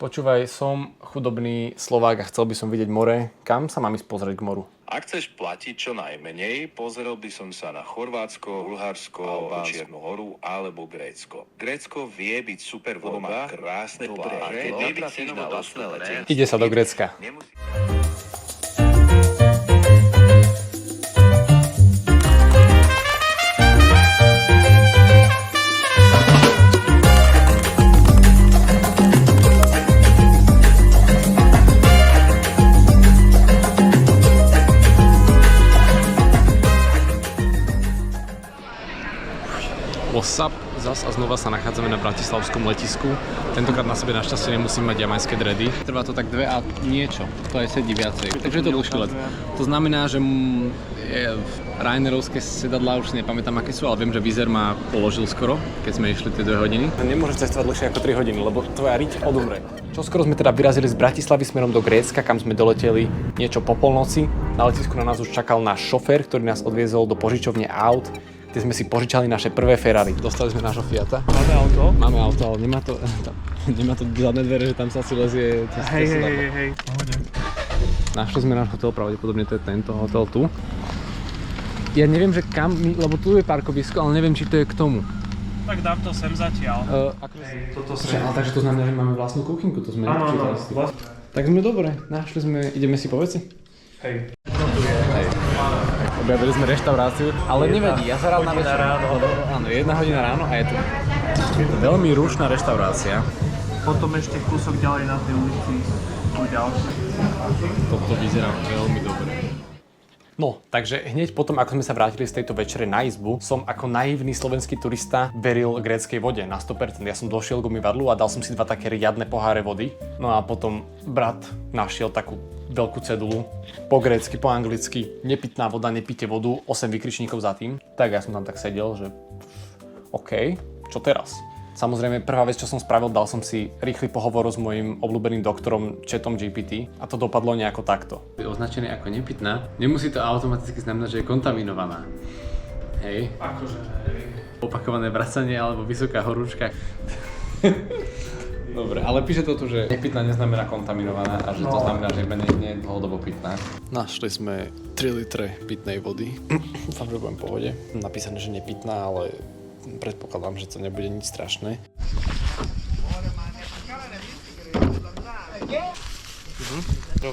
Počúvaj, som chudobný Slovák a chcel by som vidieť more. Kam sa mám ísť pozrieť k moru? Ak chceš platiť čo najmenej, pozrel by som sa na Chorvátsko, Bulharsko, Čiernu Horu alebo Grécko. Grécko vie byť super voda, krásne pláže, nevytrafíš na vlastné letenky. Ide sa do Grécka. What's up? Zas a znova sa nachádzame na bratislavskom letisku. Tentokrát na sebe našťastie nemusím mať jamajské dready. Trvá to tak 2 a niečo, to aj sedí viacej. Takže je to dlhší let. To znamená, že Ryanairovské sedadlá už si nepamätám aké sú, ale viem, že Wizz Air ma položil skoro, keď sme išli tie 2 hodiny. Nemôžem cestovať dlhšie ako 3 hodiny, lebo tvoja riť odumre. Čo skoro sme teda vyrazili z Bratislavy smerom do Grécka, kam sme doleteli niečo po polnoci. Na letisku na nás už čakal náš šofér, ktorý nás odviezol do požičovne aut, kde sme si požičali naše prvé Ferrari. Dostali sme nášho Fiata. Máme auto? Máme auto, ale nemá to zadné dvere, že tam sa asi lezie. Hej. Našli sme náš hotel, pravdepodobne to je tento hotel tu. Ja neviem, že kam, lebo tu je parkovisko, ale neviem, či to je k tomu. Tak dám to sem zatiaľ. Toto sem. Ale takže to znamená, že máme vlastnú kuchynku, to sme nepočítali. Tak sme dobre, našli sme, ideme si po veci? Hej. Objavili sme reštauráciu, ale nevadí, ja sa rád na večer. Áno, 1 hodina ráno a je to veľmi rušná reštaurácia. Potom ešte kúsok ďalej na tej ulici tu ďalšie. Toto vyzerá veľmi dobre. No, takže hneď potom, ako sme sa vrátili z tejto večere na izbu, som ako naivný slovenský turista veril gréckej vode na 100%. Ja som došiel k umývadlu a dal som si 2 také riadne poháre vody. No a potom brat našiel takú veľkú cedulu, po grécky, po anglicky, nepitná voda, nepite vodu, 8 vykričníkov za tým. Tak ja som tam tak sedel, že OK, čo teraz? Samozrejme, prvá vec, čo som spravil, dal som si rýchly pohovor s mojím obľúbeným doktorom Chatom GPT a to dopadlo nejako takto. Je označené ako nepitná, nemusí to automaticky znamenať, že je kontaminovaná. Hej. Akože hej. Opakované vracanie alebo vysoká horúčka. Dobre, ale píše to tu, že nepitná neznamená kontaminovaná a že to znamená, že nie je dlhodobo pitná. Našli sme 3 litre pitnej vody. Dúfam, že budem v pohode. Napísané, že nepitná, ale predpokladám, že to nebude nič strašné.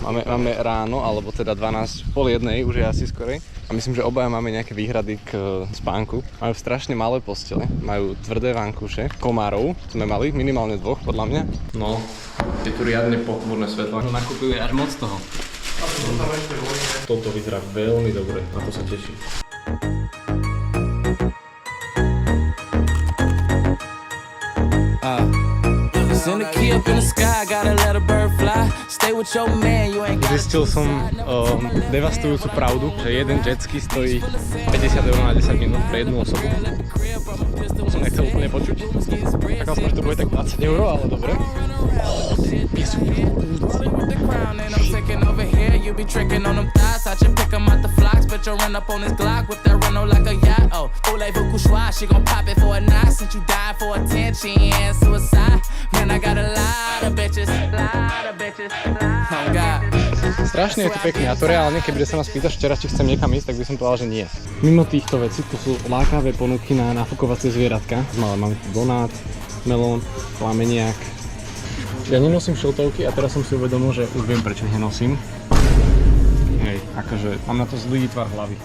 Máme ráno, alebo teda 12, pol 1, už je asi skorej. A myslím, že obaja máme nejaké výhrady k spánku. Majú strašne malé postele, majú tvrdé vankúše. Komárov sme mali, minimálne 2 podľa mňa. No, je tu riadne pochmúrne svetlo. No nakúpili až moc toho. Toto vyzerá veľmi dobre, na to sa teším. Zistil som devastujúcu pravdu, že jeden jetski stojí 50 € na 10 minút pre jednu osobu. To som nechcel úplne počuť. Čakal som, že to bude tak 20 €, ale dobre. Ten piesok je strašne je to pekné a to reálne, kebyže sa nás pýtaš včera, či chcem niekam ísť, tak by som povedal, že nie. Mimo týchto vecí, tu sú lákavé ponuky na nafukovacie zvieratka. Mám tu donát, melón, plameniak. Ja nenosím šiltovky a teraz som si uvedomil, že už viem, prečo ich nenosím. Hej, akože mám na to zlý tvar hlavy.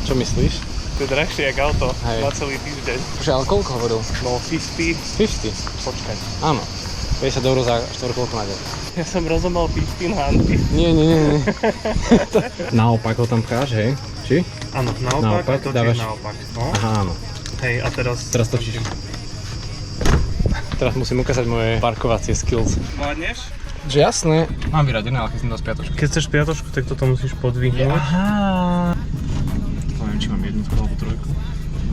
Čo myslíš? To je drahšie jak auto, Hej. na celý týždeň. Ale koľko hovoril? No 50. 50? Počkaj. Áno. 50 € za štvorkolku na deň. Ja som rozumel 50 na Andy. Nie. Naopak ho tam pcháš, hej? Či? Áno, naopak točíš dávaš... naopak. No. Aha, áno. Hej, a teraz Točíš. Teraz musím ukázať moje parkovacie skills. Vládneš? Že jasné. Mám vyradené, ale keď som dal z piatočky. Keď chceš piatočku, tak toto musíš podvihnúť. Aha. Neviem, či mám jednotku alebo trojku.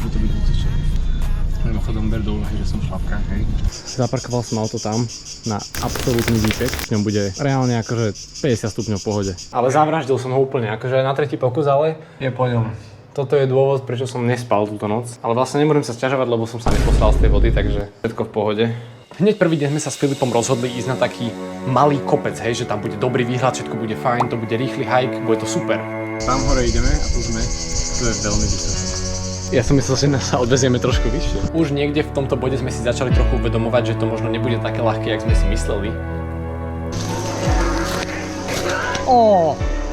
Bude to byť dvojcičné. Mimochodom ber do úvahy, že som v šlapkách, hej. Zaparkoval som auto tam na absolútny výpek. V ňom bude reálne akože 50 stupňov v pohode. Ale zavraždil som ho úplne, akože na tretí pokus, ale je po ňom. Toto je dôvod, prečo som nespal túto noc. Ale vlastne nemôžem sa sťažovať, lebo som sa neposral z tej vody, takže všetko v pohode. Hneď prvý deň sme sa s Filipom rozhodli ísť na taký malý kopec, hej, že tam bude dobrý výhľad, všetko bude fajn, to bude rýchly hike, bude to super. Tam hore ideme a tu sme, to je veľmi vysoko. Ja som myslel, že nás sa odvezieme trošku vyššie. Už niekde v tomto bode sme si začali trochu uvedomovať, že to možno nebude také ľahké, jak sme si mysleli.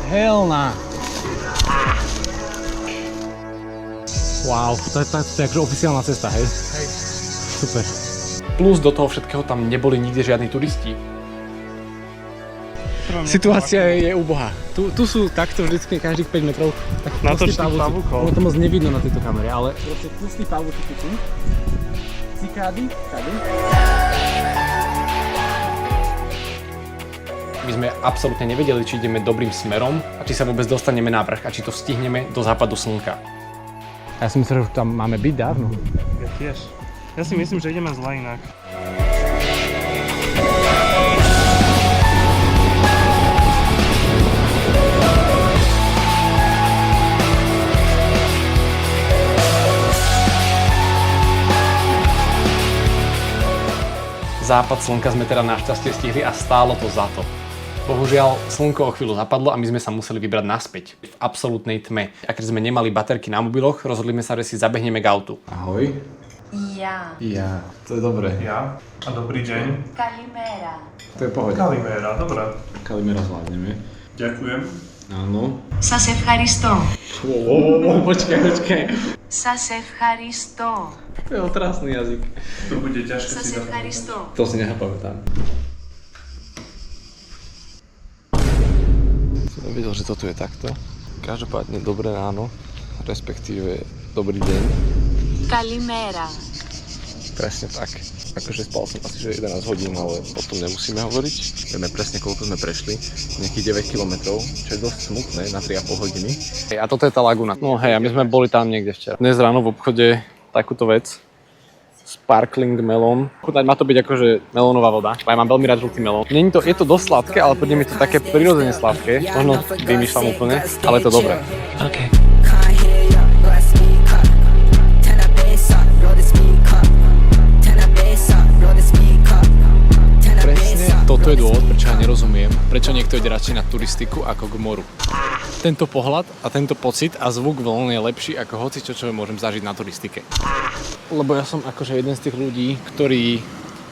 Helna! Wow, to je akože oficiálna cesta, hej? Hej. Super. Plus do toho všetkého tam neboli nikde žiadni turisti. Situácia je ubohá. Tu sú takto vždycky každých 5 metrov takí pavúci. Ono to moc nevidno na tejto kamere, ale proste pustí pavúci tu. Cikády, tady. My sme absolútne nevedeli, či ideme dobrým smerom a či sa vôbec dostaneme na vrch a či to stihneme do západu slnka. Ja si myslel, že tam máme byť dávno. Ja tiež. Ja si myslím, že ideme zle inak. Západ slnka sme teda našťastie stihli a stálo to za to. Bohužiaľ, slnko o chvíľu zapadlo a my sme sa museli vybrať naspäť v absolútnej tme. A keď sme nemali baterky na mobiloch, rozhodli sme sa, že si zabehneme k autu. Ahoj. Ja. Ja, to je dobré. Ja? A dobrý deň. Kalimera. To je pohode. Kalimera, dobré. Kalimera zvládneme. Ďakujem. Áno. Σας ευχαριστώ. Počkaj. Σας ευχαριστώ. To je otrasný jazyk. To bude ťažké Σας si zapamätať. ευχαριστώ. To si nepamätám. Som nevedel, že toto je takto. Každopádne dobré ráno, respektíve dobrý deň. Kalimera. Presne tak. Akože spal som asi že 11 hodín, ale potom nemusíme hovoriť. Vieme presne, koľko sme prešli. Nejakých 9 km, čo je dosť smutné na 3,5 hodiny. A toto je tá laguna. No hej, a my sme boli tam niekde včera. Dnes ráno v obchode takúto vec. Sparkling melón. Chutnať má to byť akože melónová voda. Ja mám veľmi rád žltý melón. Je to dosť sladké, ale podľa mi to také prirodzene sladké. Možno vymýšľam úplne, ale je to dobré. Okay. Toto je dôvod, prečo ja nerozumiem, prečo niekto ide radšej na turistiku ako k moru. Tento pohľad a tento pocit a zvuk vln je lepší ako hocičo, čo môžem zažiť na turistike. Lebo ja som akože jeden z tých ľudí, ktorí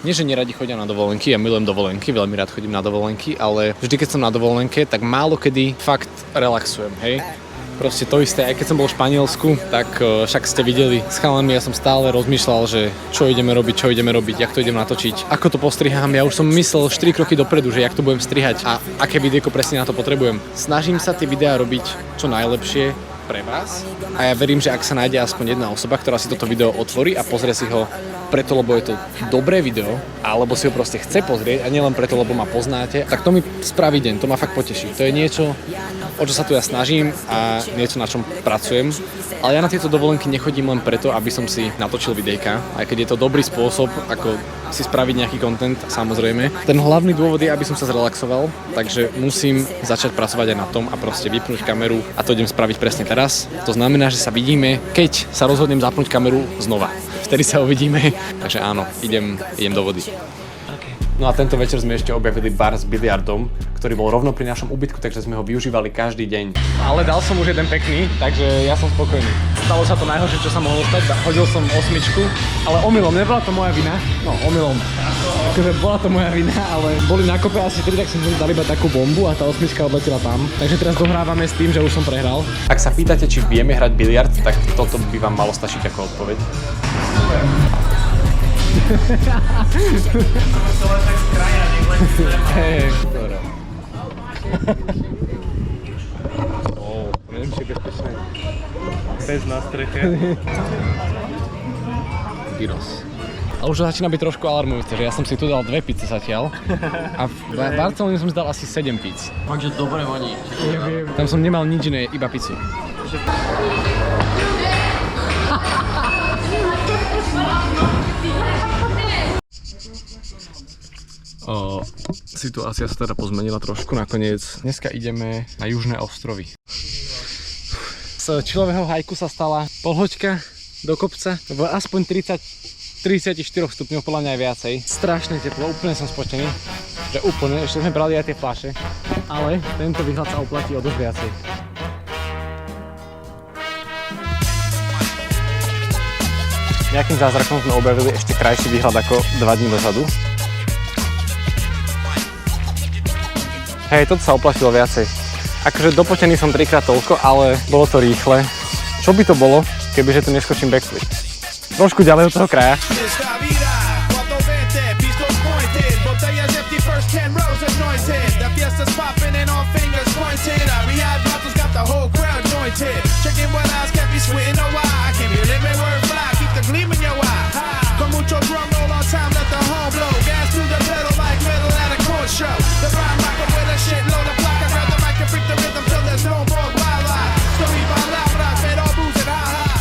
nie že neradi chodia na dovolenky, ja milujem dovolenky, veľmi rád chodím na dovolenky, ale vždy keď som na dovolenke, tak málo kedy fakt relaxujem, hej. Proste to isté, aj keď som bol v Španielsku, tak však ste videli s chalami, ja som stále rozmýšľal, že čo ideme robiť, jak to idem natočiť, ako to postrihám. Ja už som myslel 4 kroky dopredu, že jak to budem strihať a aké videjko presne na to potrebujem. Snažím sa tie videá robiť čo najlepšie pre vás a ja verím, že ak sa nájde aspoň jedna osoba, ktorá si toto video otvorí a pozrie si ho preto, lebo je to dobré video, alebo si ho proste chce pozrieť a nielen preto, lebo ma poznáte, tak to mi spraví deň, to ma fakt poteší. To je niečo, o čo sa tu ja snažím a niečo, na čom pracujem. Ale ja na tieto dovolenky nechodím len preto, aby som si natočil videjka, aj keď je to dobrý spôsob, ako si spraviť nejaký content, samozrejme. Ten hlavný dôvod je, aby som sa zrelaxoval, takže musím začať pracovať aj na tom a proste vypnúť kameru a to idem spraviť presne teraz. To znamená, že sa vidíme, keď sa rozhodnem zapnúť kameru znova. Vtedy sa uvidíme, takže áno, idem do vody. No a tento večer sme ešte objavili bar s biliardom, ktorý bol rovno pri našom úbytku, takže sme ho využívali každý deň. Ale dal som už jeden pekný, takže ja som spokojný. Stalo sa to najhoršie, čo sa mohlo stať, hodil som 8, ale omylom, nebola to moja vina. No, omylom. Akože bola to moja vina, ale boli na kope asi 3, tak som dal iba takú bombu a tá 8 odletela tam. Takže teraz dohrávame s tým, že už som prehral. Ak sa pýtate, či vieme hrať biliard, tak toto by vám malo stačiť ako odpoveď. Hej, dobré. Neviem, či je bezpečné. Bez na streche. Gyros. A už to začína byť trošku alarmujúce, že ja som si tu dal 2 pizze zatiaľ a v Barcelone som si dal asi 7 pizz. Takže dobre voní. Tam som nemal nič iné, iba pizzu. Situácia sa teda pozmenila trošku nakoniec. Dneska ideme na južné ostrovy. Z chillového hajku sa stala polhoďka do kopca. To bolo aspoň 30 34 stupňov, podľa mňa aj viacej. Strašne teplo, úplne som spotený. Že úplne, ešte sme brali aj tie fľaše. Ale tento výhľad sa oplatí o dosť viacej. Nejakým zázrakom sme objavili ešte krajší výhľad ako 2 dní dozadu. Hej, toto sa oplatilo viacej. Akože dopotený som 3-krát toľko, ale bolo to rýchle. Čo by to bolo, kebyže tu neskočím backflip? Trošku ďalej od toho kraja.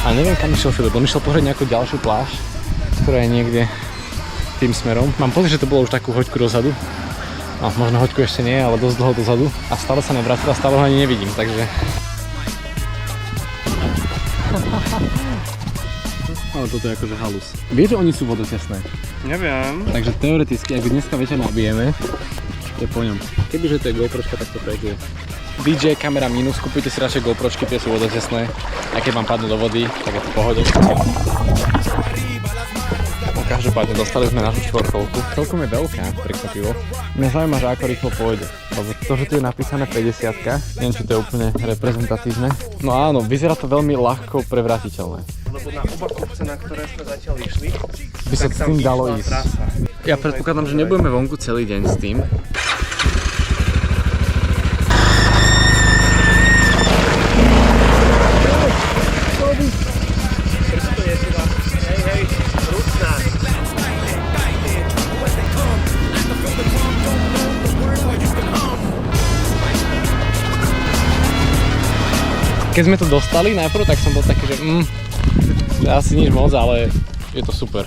A neviem, kam išiel Filip, on išiel pozrieť nejakú ďalšiu pláž, ktorá je niekde tým smerom. Mám pocit, že to bolo už takú hoďku dozadu. No, možno hoďku ešte nie, ale dosť dlho dozadu. A stále sa nevrátil a stále ho ani nevidím, takže... Ale toto je akože halus. Vieš, že oni sú vodotesné? Neviem. Takže teoreticky, ak dneska večer nabijeme, je po ňom. Kebyže to je GoPročka, tak to fejkuje. DJ kamera minus, kúpite si radšej GoPročky, tie sú vodotesné. A keď vám padnú do vody, tak je to v pohode. Každopádne dostali sme našu štvorkolku. Celkom je veľká, prekvapivo. Mňa zaujíma, že ako rýchlo pôjde. Lebo to, že tu je napísané 50-ka, neviem, či to je úplne reprezentatívne. No áno, vyzerá to veľmi ľahko prevrátiteľné. Lebo na oba kopce, na ktoré sme zatiaľ išli, By sa s tým dalo ísť. Ja predpokladám, že nebudeme vonku celý deň s tým. Keď sme to dostali najprv, tak som bol taký, že asi nič moc, ale je to super.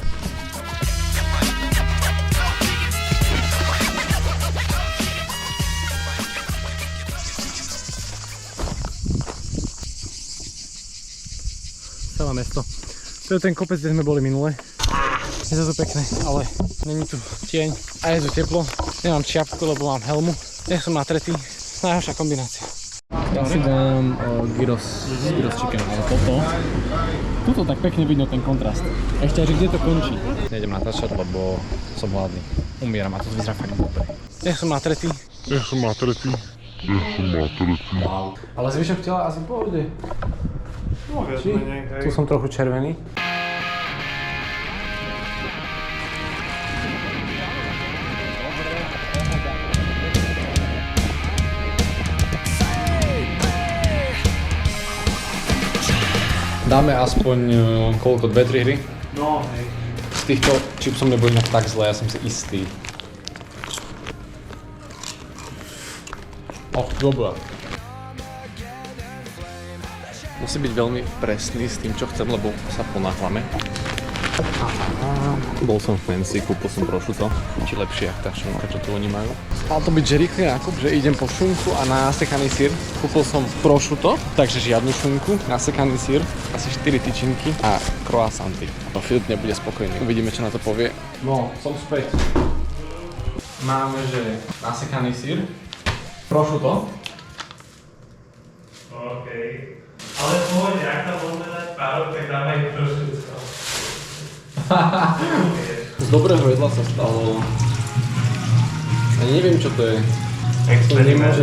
Celé mesto. To je ten kopec, kde sme boli minule. Je to tu pekné, ale není tu tieň a je tu teplo. Nemám čiapku, lebo mám helmu. Nie som natretý. Najhoršia kombinácia. Ja si dám gyros chicken, ale toto tak pekne vidno ten kontrast. Ešte aj, že kde to končí. Nejdem natáčať, lebo som hladný. Umieram a to vyzerá fakt dobre. Ja som natretý. Wow. Ale zvyšok tela asi v pohode. no viac menej, hej. Tu som trochu červený. Dáme aspoň koľko, 2-3 hry? No, hej. Z týchto chipsov nebudem tak zle, ja som si istý. Dobrá. Musí byť veľmi presný s tým, čo chcem, lebo sa ponáhľame. Bol som fancy, kúpil som prosciutto. Či lepšie, jak tá šunka, čo tu oni majú. Mal to byť, že rýchly nákup, že idem po šunku a nasekaný syr. Kúpil som prosciutto, takže žiadnu šunku, nasekaný syr, asi 4 tyčinky a croissanty. No Filip nebude spokojný, uvidíme, čo na to povie. No, som späť. Máme, že nasekaný syr, prosciutto. Okej. Ale v pohode, ak tam môžeme dať párok, tak dáme aj prosciutto. Z dobrého jedla sa stalo... Ani neviem, čo to je. Experiment.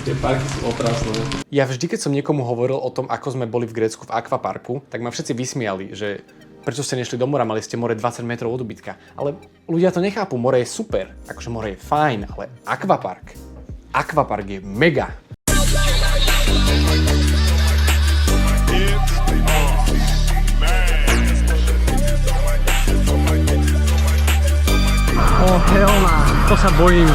Tie parky sú otrasné. Ja vždy, keď som niekomu hovoril o tom, ako sme boli v Grécku v akvaparku, tak ma všetci vysmiali, že prečo ste nešli do mora, mali ste more 20 metrov od ubytka. Ale ľudia to nechápu, more je super, akože more je fajn, ale akvapark je mega. Oh, helna, to sa bojím.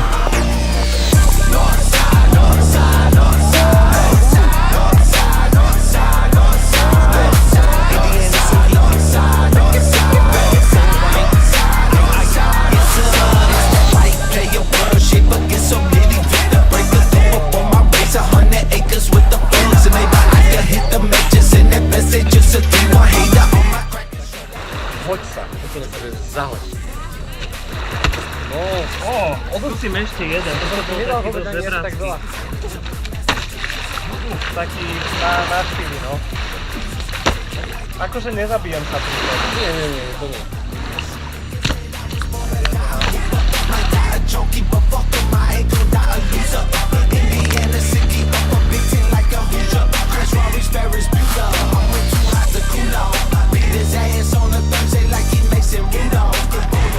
Skúsim ešte jeden. To bol taký dosť zebranský. Taký na špiny, no. Akože nezabijem sa pri tom. Nie, to nie.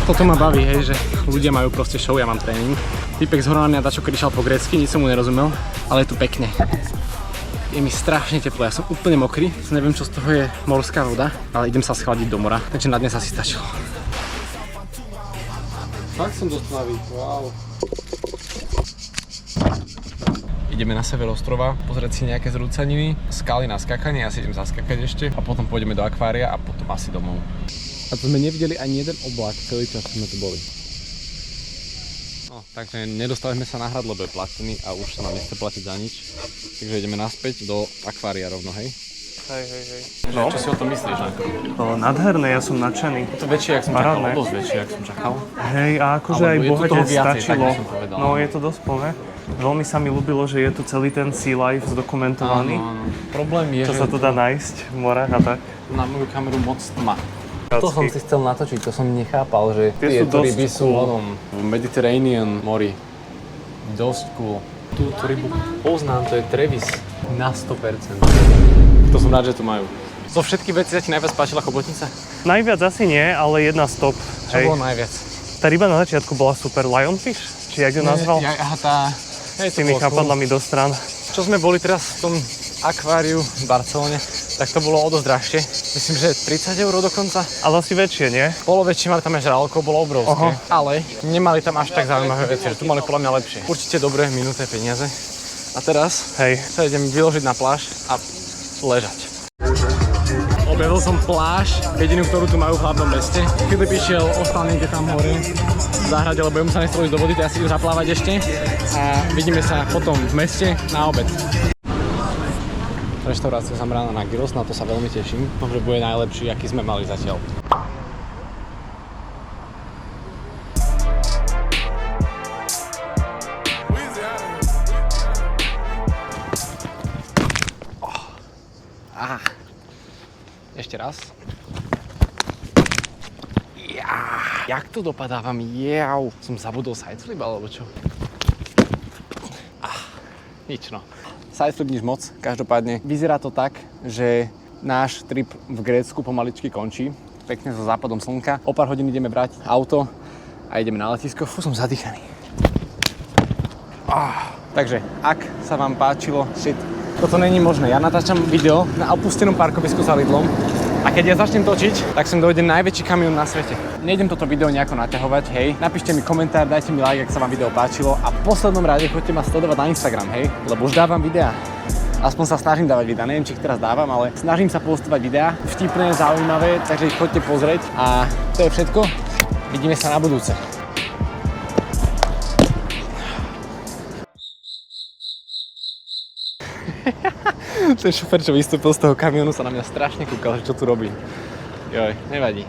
Toto ma baví, hej, že ľudia majú proste show, ja mám tréning. Typek z hora na mňa dačo kričal po grécky, nič som mu nerozumel, ale je tu pekne. Je mi strašne teplo, ja som úplne mokrý, neviem čo z toho je morská voda, ale idem sa schladiť do mora, takže na dnes asi stačilo. Fakt som dostavý, wow. Ideme na sever ostrova, pozrieť si nejaké zrúcaniny, skaly na skakanie, ja si idem zaskakať ešte a potom pôjdeme do akvária a potom asi domov. A to sme nevideli ani jeden oblak celý čas, sme tu boli. No, takže nedostali sme sa na hrad, lebo je platený a už sa nám nechce platiť za nič. Takže ideme naspäť do akvária rovno, hej? Hej. No? Čo si o tom myslíš, ne? No, nádherné, ja som nadšený. Je to väčšie, jak som čakal, dosť väčšie, jak som čakal. Hej, a akože Ale aj je to bohate toho viacej, stačilo. tak by som povedal. No, je to dosť plné. Veľmi sa mi ľúbilo, že je tu celý ten sea life zdokumentovaný. Áno. Problém je, Čo že sa tu dá nájsť v morách a tak. na moju kameru moc tma. To som si chcel natočiť, to som nechápal, že Tie sú tieto dosť ryby sú cool. v Mediterranean mori. Dosť cool. Túto rybu poznám, to je Trevis na 100%. To som rád, že tu majú. Zo všetkých vecí sa ti najviac páčila chobotnica? Najviac asi nie, ale jedna stop. Čo bolo najviac? Tá ryba na začiatku bola super, lionfish? Či jak ju nazval? Aha, tá... Hej, S tými chápadlami do stran. Čo sme boli teraz v tom akváriu v Barcelone, tak to bolo o dosť drahšie. Myslím, že 30 € dokonca. Ale asi väčšie, nie? Bolo väčšie, mali tam aj žralko, bolo obrovské. Ale nemali tam až tak zaujímavé veci, že tu mali podľa mňa lepšie. Určite dobré, minuté peniaze. A teraz sa idem vyložiť na pláž a ležať. Objavil som pláž, jedinú, ktorú tu majú v hlavnom meste. Filip išiel, ostal niekde tam hore v záhrade, lebo jemu sa nechcelo ísť do vody, tak ja si idem zaplávať ešte. A vidíme sa potom v meste na obed. Reštaurácia zameraná na gyros, na to sa veľmi teším. Dúfam, že bude najlepší, aký sme mali zatiaľ. Ešte raz. Jak to dopadávam? Jau. Som zabudol sideflip alebo čo? Nič no. Sideflip nič moc, každopádne. Vyzerá to tak, že náš trip v Grécku pomaličky končí. Pekne so západom slnka. O pár hodín ideme brať auto a ideme na letisko. Fú, som zadýchaný. Takže, ak sa vám páčilo, toto není možné. Ja natáčam video na opustenom parkovisku za Lidlom a keď ja začnem točiť, tak sem dojde najväčší kamión na svete. Nejdem toto video nejako naťahovať, hej. Napíšte mi komentár, dajte mi like, ak sa vám video páčilo a v poslednom rade choďte ma sledovať na Instagram, hej, lebo už dávam videá. Aspoň sa snažím dávať videá, neviem, či ich teraz dávam, ale snažím sa postovať videá, vtipné, zaujímavé, takže ich choďte pozrieť a to je všetko. Vidíme sa na budúce. Ten šofér, čo vystúpil z toho kamionu, sa na mňa strašne kúkal, že čo tu robím. Joj, nevadí.